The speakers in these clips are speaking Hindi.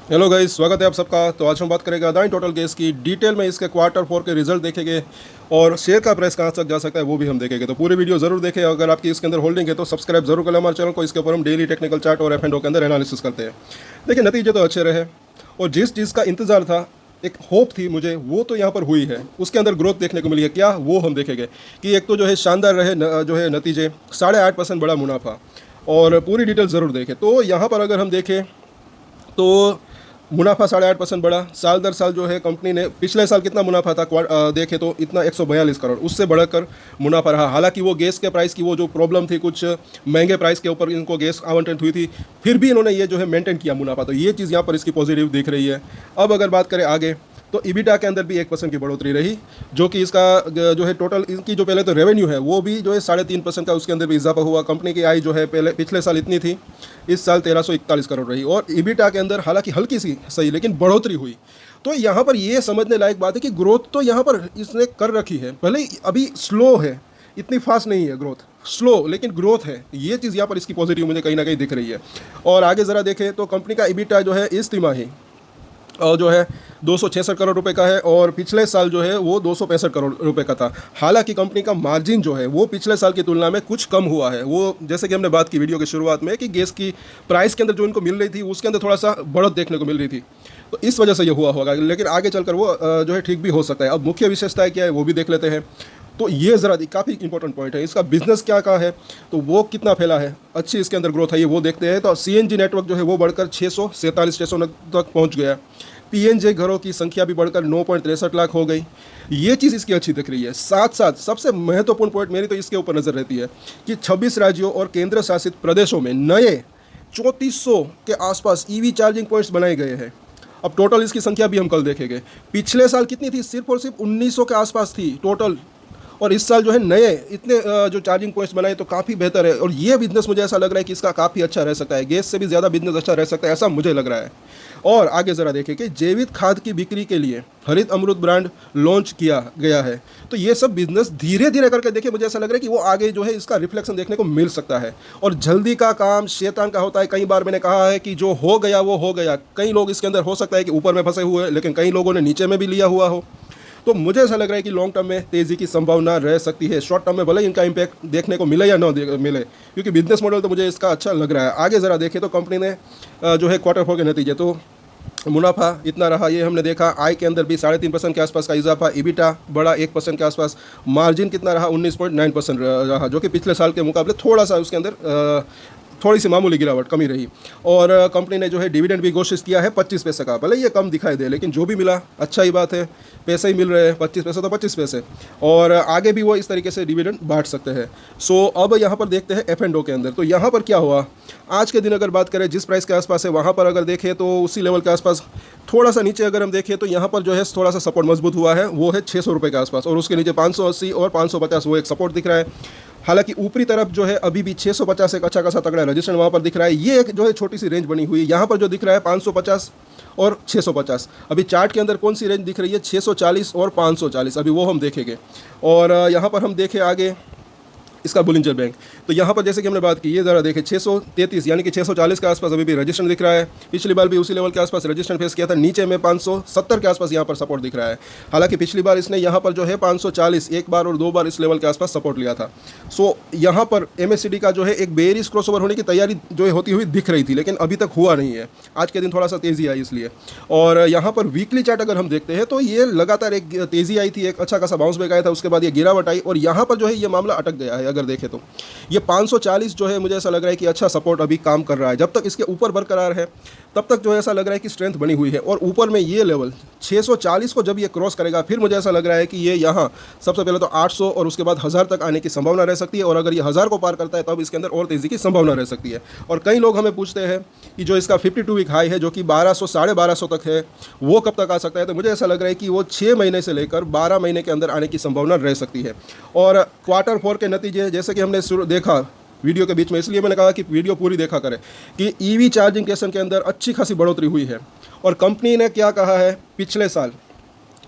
हेलो गाइस, स्वागत है आप सबका। तो आज हम बात करेंगे अदानी टोटल गैस की डिटेल में, इसके क्वार्टर फोर के रिजल्ट देखेंगे और शेयर का प्राइस कहाँ तक जा सकता है वो भी हम देखेंगे। तो पूरी वीडियो जरूर देखें। अगर आपकी इसके अंदर होल्डिंग है तो सब्सक्राइब जरूर करें हमारे चैनल को। इसके ऊपर हम डेली टेक्निकल चार्ट और एफ एंड ओ के अंदर एनालिसिस करते हैं। देखिए, नतीजे तो अच्छे रहे और जिस चीज़ का इंतजार था, एक होप थी मुझे, वो तो यहाँ पर हुई है। उसके अंदर ग्रोथ देखने को मिली है। क्या वो हम देखेंगे कि एक तो जो है शानदार रहे जो है नतीजे, 8.5% बड़ा मुनाफा। और पूरी डिटेल ज़रूर देखें। तो यहाँ पर अगर हम देखें तो मुनाफा 8.5% बढ़ा। साल दर साल जो है कंपनी ने, पिछले साल कितना मुनाफा था देखे तो इतना 142 करोड़, उससे बढ़कर मुनाफा रहा। हालांकि वो गैस के प्राइस की वो जो प्रॉब्लम थी, कुछ महंगे प्राइस के ऊपर इनको गैस आवंटन हुई थी, फिर भी इन्होंने ये जो है मेंटेन किया मुनाफा। तो ये चीज़ यहाँ पर इसकी पॉजिटिव दिख रही है। अब अगर बात करें आगे, तो ईबिटा के अंदर भी 1% की बढ़ोतरी रही, जो कि इसका जो है टोटल इनकी जो पहले तो रेवेन्यू है वो भी जो है 3.5% का, उसके अंदर भी इजाफा हुआ। कंपनी की आय जो है पिछले साल इतनी थी, इस साल 1341 करोड़ रही। और ईबिटा के अंदर हालांकि हल्की सी सही लेकिन बढ़ोतरी हुई। तो यहाँ पर ये समझने लायक बात है कि ग्रोथ तो यहाँ पर इसने कर रखी है, भले ही अभी स्लो है, इतनी फास्ट नहीं है ग्रोथ, स्लो लेकिन ग्रोथ है। ये चीज़ यहाँ पर इसकी पॉजिटिव मुझे कहीं ना कहीं दिख रही है। और आगे ज़रा देखें तो कंपनी का ईबिटा जो है इस तिमाही और जो है 266 करोड़ रुपए का है, और पिछले साल जो है वो 265 करोड़ रुपए का था। हालांकि कंपनी का मार्जिन जो है वो पिछले साल की तुलना में कुछ कम हुआ है। वो जैसे कि हमने बात की वीडियो की शुरुआत में कि गैस की प्राइस के अंदर जो इनको मिल रही थी उसके अंदर थोड़ा सा बढ़त देखने को मिल रही थी, तो इस वजह से ये हुआ होगा। लेकिन आगे चलकर वो जो है ठीक भी हो सकता है। अब मुख्य विशेषताएं क्या है वो भी देख लेते हैं। तो ये ज़रा काफ़ी इंपॉर्टेंट पॉइंट है। इसका बिजनेस क्या का है, तो वो कितना फैला है, अच्छी इसके अंदर ग्रोथ है, ये वो देखते हैं। तो सीएनजी नेटवर्क जो है वो बढ़कर 647 स्टेशनों तक पहुंच गया। पीएनजे घरों की संख्या भी बढ़कर 9.63 लाख हो गई। ये चीज़ इसकी अच्छी दिख रही है। साथ साथ सबसे महत्वपूर्ण पॉइंट मेरी तो इसके ऊपर नज़र रहती है कि 26 राज्यों और केंद्र शासित प्रदेशों में नए 3400 के आसपास ईवी चार्जिंग पॉइंट्स बनाए गए हैं। अब टोटल इसकी संख्या भी हम कल देखेंगे। पिछले साल कितनी थी, सिर्फ और सिर्फ 1900 के आसपास थी टोटल, और इस साल जो है नए इतने जो चार्जिंग पॉइंट्स बनाए, तो काफ़ी बेहतर है। और ये बिजनेस मुझे ऐसा लग रहा है कि इसका काफ़ी अच्छा रह सकता है, गैस से भी ज़्यादा बिजनेस अच्छा रह सकता है, ऐसा मुझे लग रहा है। और आगे ज़रा देखें कि जैविक खाद की बिक्री के लिए हरित अमृत ब्रांड लॉन्च किया गया है। तो ये सब बिजनेस धीरे धीरे करके देखिए, मुझे ऐसा लग रहा है कि वो आगे जो है इसका रिफ्लेक्शन देखने को मिल सकता है। और जल्दी का काम शैतान का होता है। कई बार मैंने कहा है कि जो हो गया वो हो गया। कई लोग इसके अंदर हो सकता है कि ऊपर में फंसे हुए, लेकिन कई लोगों ने नीचे में भी लिया हुआ हो। तो मुझे ऐसा लग रहा है कि लॉन्ग टर्म में तेज़ी की संभावना रह सकती है। शॉर्ट टर्म में भले इनका इम्पैक्ट देखने को मिले या ना मिले, क्योंकि बिजनेस मॉडल तो मुझे इसका अच्छा लग रहा है। आगे ज़रा देखें तो कंपनी ने जो है क्वार्टर फोर के नतीजे, तो मुनाफा इतना रहा, ये हमने देखा। आय के अंदर भी 3.5% के आसपास का इजाफा। ईबिटा बढ़ा 1% के आसपास। मार्जिन कितना रहा, 19.9% रहा, जो कि पिछले साल के मुकाबले थोड़ा सा उसके अंदर थोड़ी सी मामूली गिरावट, कमी रही। और कंपनी ने जो है डिविडेंड भी घोषित किया है 25 पैसे का। भले ये कम दिखाई दे, लेकिन जो भी मिला अच्छा ही बात है। पैसे ही मिल रहे हैं, 25 पैसे तो 25 पैसे, और आगे भी वो इस तरीके से डिविडेंड बांट सकते हैं। सो अब यहाँ पर देखते हैं एफ एंड ओ के अंदर। तो यहाँ पर क्या हुआ आज के दिन, अगर बात करें जिस प्राइस के आसपास है वहाँ पर अगर देखें तो उसी लेवल के आसपास, थोड़ा सा नीचे अगर हम देखें तो यहाँ पर जो है थोड़ा सा सपोर्ट मजबूत हुआ है, वो है 600 रुपये के आसपास। और उसके नीचे 580 और 550 वो एक सपोर्ट दिख रहा है। हालांकि ऊपरी तरफ जो है अभी भी 650 एक अच्छा खासा तगड़ा रजिस्ट्रेशन वहाँ पर दिख रहा है। ये एक जो है छोटी सी रेंज बनी हुई है। यहाँ पर जो दिख रहा है 550 और 650। अभी चार्ट के अंदर कौन सी रेंज दिख रही है, 640 और 540, अभी वो हम देखेंगे। और यहाँ पर हम देखें आगे इसका बुलिंजर बैंक, तो यहाँ पर जैसे कि हमने बात की, ये ज़रा देखें 633 यानी कि 640 के आसपास अभी भी रजिस्ट्रेशन दिख रहा है। पिछली बार भी उसी लेवल के आसपास रजिस्ट्रेशन फेस किया था। नीचे में 570 के आसपास यहाँ पर सपोर्ट दिख रहा है। हालांकि पिछली बार इसने यहाँ पर जो है 540 एक बार और 2 बार इस लेवल के आसपास सपोर्ट लिया था। सो यहाँ पर एमएससीडी का जो है एक बेयरिश क्रॉसओवर होने की तैयारी जो है होती हुई दिख रही थी, लेकिन अभी तक हुआ नहीं है। आज के दिन थोड़ा सा तेज़ी आई इसलिए। और यहाँ पर वीकली चार्ट अगर हम देखते हैं तो ये लगातार एक तेज़ी आई थी, एक अच्छा खासा बाउंस बैक आया था, उसके बाद ये गिरावट आई और यहाँ पर जो है ये मामला अटक गया है। अगर देखें तो ये 540 जो है मुझे ऐसा लग रहा है कि अच्छा सपोर्ट अभी काम कर रहा है। जब तक इसके ऊपर बरकरार है तब तक जो है ऐसा लग रहा है कि स्ट्रेंथ बनी हुई है। और ऊपर में ये लेवल 640 को जब ये क्रॉस करेगा, फिर मुझे ऐसा लग रहा है कि ये यहाँ सबसे पहले तो 800 और उसके बाद 1000 तक आने की संभावना रह सकती है। और अगर ये 1000 को पार करता है तब इसके अंदर और तेज़ी की संभावना रह सकती है। और कई लोग हमें पूछते हैं कि जो इसका 52 वीक हाई है जो कि 1200 1250 तक है, वो कब तक आ सकता है। तो मुझे ऐसा लग रहा है कि वो 6 महीने से लेकर 12 महीने के अंदर आने की संभावना रह सकती है। और क्वार्टर फोर के नतीजे जैसे कि हमने देखा वीडियो के बीच में, इसलिए मैंने कहा कि वीडियो पूरी देखा करें, कि ईवी चार्जिंग स्टेशन के अंदर अच्छी खासी बढ़ोतरी हुई है। और कंपनी ने क्या कहा है, पिछले साल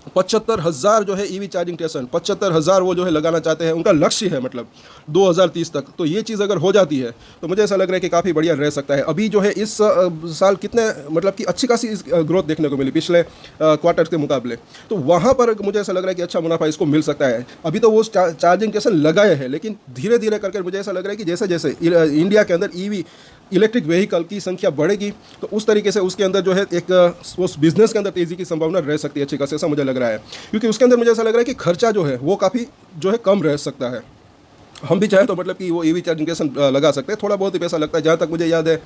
75,000 जो है ईवी चार्जिंग स्टेशन, 75,000 वो जो है लगाना चाहते हैं, उनका लक्ष्य है मतलब 2030 तक। तो ये चीज़ अगर हो जाती है तो मुझे ऐसा लग रहा है कि काफ़ी बढ़िया रह सकता है। अभी जो है इस साल कितने मतलब कि अच्छी खासी ग्रोथ देखने को मिली पिछले क्वार्टर के मुकाबले, तो वहाँ पर मुझे ऐसा लग रहा है कि अच्छा मुनाफा इसको मिल सकता है। अभी तो वो चार्जिंग स्टेशन लगाए हैं, लेकिन धीरे धीरे करके मुझे ऐसा लग रहा है कि जैसे जैसे इंडिया के अंदर ईवी इलेक्ट्रिक व्हीकल की संख्या बढ़ेगी तो उस तरीके से उसके अंदर जो है एक उस बिज़नेस के अंदर तेज़ी की संभावना रह सकती है अच्छी खासी, ऐसा मुझे लग रहा है। क्योंकि उसके अंदर मुझे ऐसा लग रहा है कि खर्चा जो है वो काफ़ी जो है कम रह सकता है। हम भी चाहें तो मतलब कि वो ईवी चार्जिंग स्टेशन लगा सकते हैं, थोड़ा बहुत ही पैसा लगता है, जहाँ तक मुझे याद है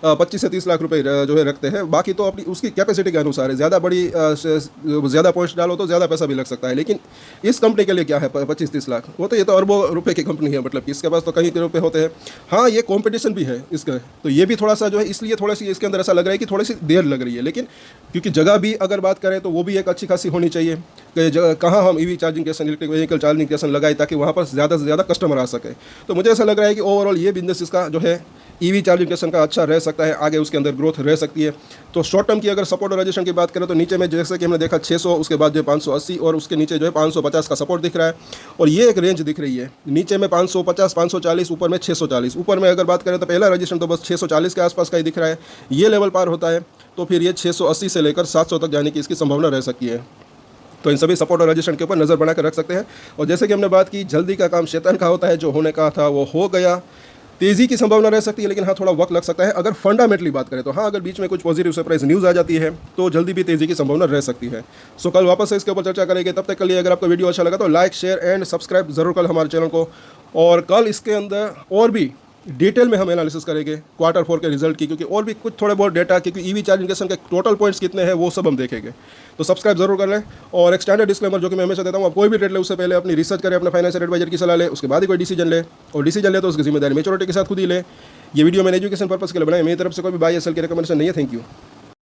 25 से 30 लाख रुपए जो है रखते हैं। बाकी तो अपनी उसकी कैपेसिटी के अनुसार है, ज़्यादा बड़ी ज़्यादा पॉइंट्स डालो तो ज़्यादा पैसा भी लग सकता है। लेकिन इस कंपनी के लिए क्या है 25-30 लाख, वो तो ये तो अरबों रुपए की कंपनी है, मतलब कि इसके पास तो कई रुपए होते हैं। हाँ, ये कॉम्पिटिशन भी है इसका, तो ये भी थोड़ा सा जो है, इसलिए थोड़ी सी इसके अंदर ऐसा लग रहा है कि थोड़ी सी देर लग रही है। लेकिन क्योंकि जगह भी अगर बात करें तो वो भी एक अच्छी खासी होनी चाहिए कि कहाँ हम EV charging station, electric vehicle charging station लगाए ताकि वहाँ पर ज़्यादा से ज़्यादा कस्टमर आ सके। तो मुझे ऐसा लग रहा है कि ओवरऑल ये बिजनेस इसका जो है ईवी चार्जिंग स्टेशन का अच्छा रह सकता है, आगे उसके अंदर ग्रोथ रह सकती है। तो शॉर्ट टर्म की अगर सपोर्ट और रेजिस्टेंस की बात करें तो नीचे में जैसे कि हमने देखा 600, उसके बाद जो 580 और उसके नीचे जो है 550 का सपोर्ट दिख रहा है, और ये एक रेंज दिख रही है। नीचे में 550, 540, ऊपर में 640। ऊपर में अगर बात करें तो पहला रजिस्ट्रेशन तो बस 640 के आसपास का ही दिख रहा है। ये लेवल पार होता है तो फिर ये 680 से लेकर 700 तक जाने की इसकी संभावना रह सकती है। तो इन सभी सपोर्ट और रजिस्ट्रेशन के ऊपर नज़र बनाकर रख सकते हैं। और जैसे कि हमने बात की, जल्दी का काम शैतान का होता है, जो होने का था वो हो गया। तेज़ी की संभावना रह सकती है, लेकिन हाँ थोड़ा वक्त लग सकता है। अगर फंडामेंटली बात करें तो हाँ, अगर बीच में कुछ पॉजिटिव सरप्राइज न्यूज़ आ जाती है तो जल्दी भी तेज़ी की संभावना रह सकती है। सो कल वापस से इसके ऊपर चर्चा करेंगे। तब तक के लिए अगर आपको वीडियो अच्छा लगा तो लाइक, शेयर एंड सब्सक्राइब ज़रूर कल हमारे चैनल को। और कल इसके अंदर और भी डिटेल में हम एनालिसिस करेंगे क्वार्टर 4 के रिजल्ट की, क्योंकि और भी कुछ थोड़े बहुत डेटा, क्योंकि ईवी चार्जिंग स्टेशन के टोटल पॉइंट्स कितने हैं वो सब हम देखेंगे। तो सब्सक्राइब जरूर कर लें। और एक स्टैंडर्ड डिस्क्लेमर जो कि मैं हमेशा देता हूँ, आप कोई भी ट्रेड ले उससे पहले अपनी रिसर्च करें, अपने फाइनेंशियल एडवाइजर की सलाह ले, उसके बाद ही कोई डिसीजन ले। और डिसीजन ले तो उसकी जिम्मेदारी मेच्योरिटी के साथ खुद ही ले। ये वीडियो मैंने एजुकेशन पर्पस के लिए बनाई, मेरी तरफ से कोई भी बाय या सेल की रिकमेंडेशन नहीं है। Thank you.